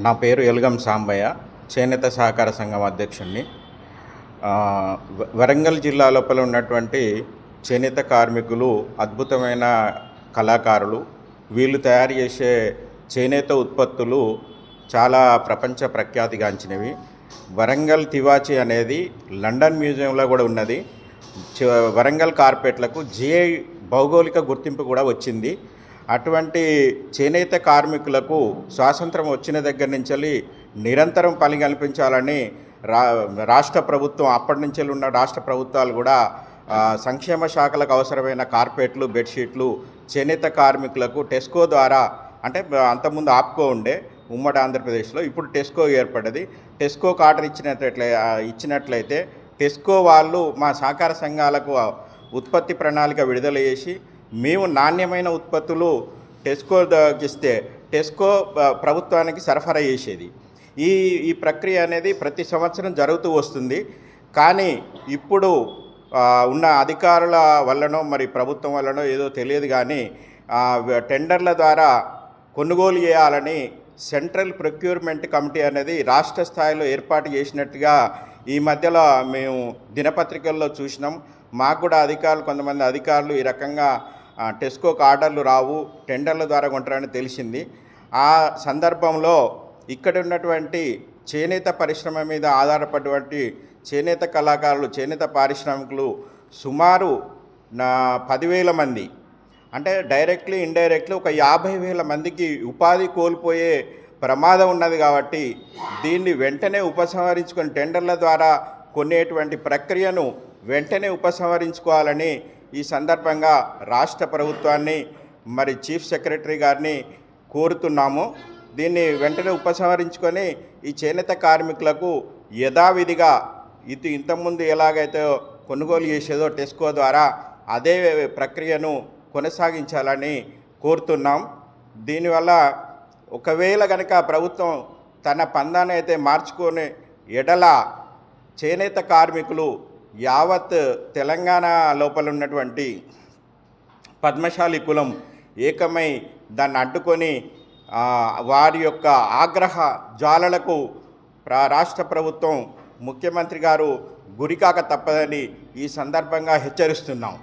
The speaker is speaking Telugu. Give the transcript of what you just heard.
నా పేరు ఎలుగం సాంబయ్య, చేనేత సహకార సంఘం అధ్యక్షుడిని. వరంగల్ జిల్లా లోపల ఉన్నటువంటి చేనేత కార్మికులు అద్భుతమైన కళాకారులు. వీళ్ళు తయారు చేసే చేనేత ఉత్పత్తులు చాలా ప్రపంచ ప్రఖ్యాతిగాంచినవి. వరంగల్ తివాచీ అనేది లండన్ మ్యూజియంలో కూడా ఉన్నది. వరంగల్ కార్పెట్లకు జిఐ భౌగోళిక గుర్తింపు కూడా వచ్చింది. అటువంటి చేనేత కార్మికులకు స్వాతంత్రం వచ్చిన దగ్గర నుంచి నిరంతరం పని కల్పించాలని రాష్ట్ర ప్రభుత్వం, అప్పటి నుంచి ఉన్న రాష్ట్ర ప్రభుత్వాలు కూడా సంక్షేమ శాఖలకు అవసరమైన కార్పెట్లు, బెడ్షీట్లు చేనేత కార్మికులకు టెస్కో ద్వారా, అంటే అంతకుముందు ఆప్కో ఉండే ఉమ్మడి ఆంధ్రప్రదేశ్లో, ఇప్పుడు టెస్కో ఏర్పడ్డది. టెస్కోకు ఆర్డర్ ఇచ్చినట్లయితే టెస్కో వాళ్ళు మా సహకార సంఘాలకు ఉత్పత్తి ప్రణాళిక విడుదల చేసి మేము నాణ్యమైన ఉత్పత్తులు టెస్కోకి ఇస్తే టెస్కో ప్రభుత్వానికి సరఫరా చేసేది. ఈ ప్రక్రియ అనేది ప్రతి సంవత్సరం జరుగుతూ వస్తుంది. కానీ ఇప్పుడు ఉన్న అధికారుల వల్లనో మరి ప్రభుత్వం వల్లనో ఏదో తెలియదు, కానీ టెండర్ల ద్వారా కొనుగోలు చేయాలని సెంట్రల్ ప్రొక్యూర్మెంట్ కమిటీ అనేది రాష్ట్ర స్థాయిలో ఏర్పాటు చేసినట్టుగా ఈ మధ్యలో మేము దినపత్రికల్లో చూసినాం. మాకు కూడా కొంతమంది అధికారులు ఈ రకంగా టెస్కోకు ఆర్డర్లు రావు, టెండర్ల ద్వారా కొంటారని తెలిసింది. ఆ సందర్భంలో ఇక్కడ ఉన్నటువంటి చేనేత పరిశ్రమ మీద ఆధారపడినటువంటి చేనేత కళాకారులు, చేనేత పారిశ్రామికులు సుమారు 10,000 మంది, అంటే డైరెక్ట్లీ ఇండైరెక్ట్లీ ఒక 50,000 మందికి ఉపాధి కోల్పోయే ప్రమాదం ఉన్నది. కాబట్టి దీన్ని వెంటనే ఉపసంహరించుకొని టెండర్ల ద్వారా కొనేటువంటి ప్రక్రియను వెంటనే ఉపసంహరించుకోవాలని ఈ సందర్భంగా రాష్ట్ర ప్రభుత్వాన్ని, మరి చీఫ్ సెక్రటరీ గారిని కోరుతున్నాము. దీన్ని వెంటనే ఉపసంహరించుకొని ఈ చేనేత కార్మికులకు యథావిధిగా ఇంతకుముందు ఎలాగైతే కొనుగోలు చేసేదో టెస్కో ద్వారా అదే ప్రక్రియను కొనసాగించాలని కోరుతున్నాం. దీనివల్ల ఒకవేళ కనుక ప్రభుత్వం తన పందాన్ని అయితే మార్చుకొని ఎడల చేనేత కార్మికులు యావత్ తెలంగాణ లోపల ఉన్నటువంటి పద్మశాలి కులం ఏకమై దాన్ని అడ్డుకొని వారి యొక్క ఆగ్రహ జ్వాలలకు రాష్ట్ర ప్రభుత్వం, ముఖ్యమంత్రి గారు గురికాక తప్పదని ఈ సందర్భంగా హెచ్చరిస్తున్నాం.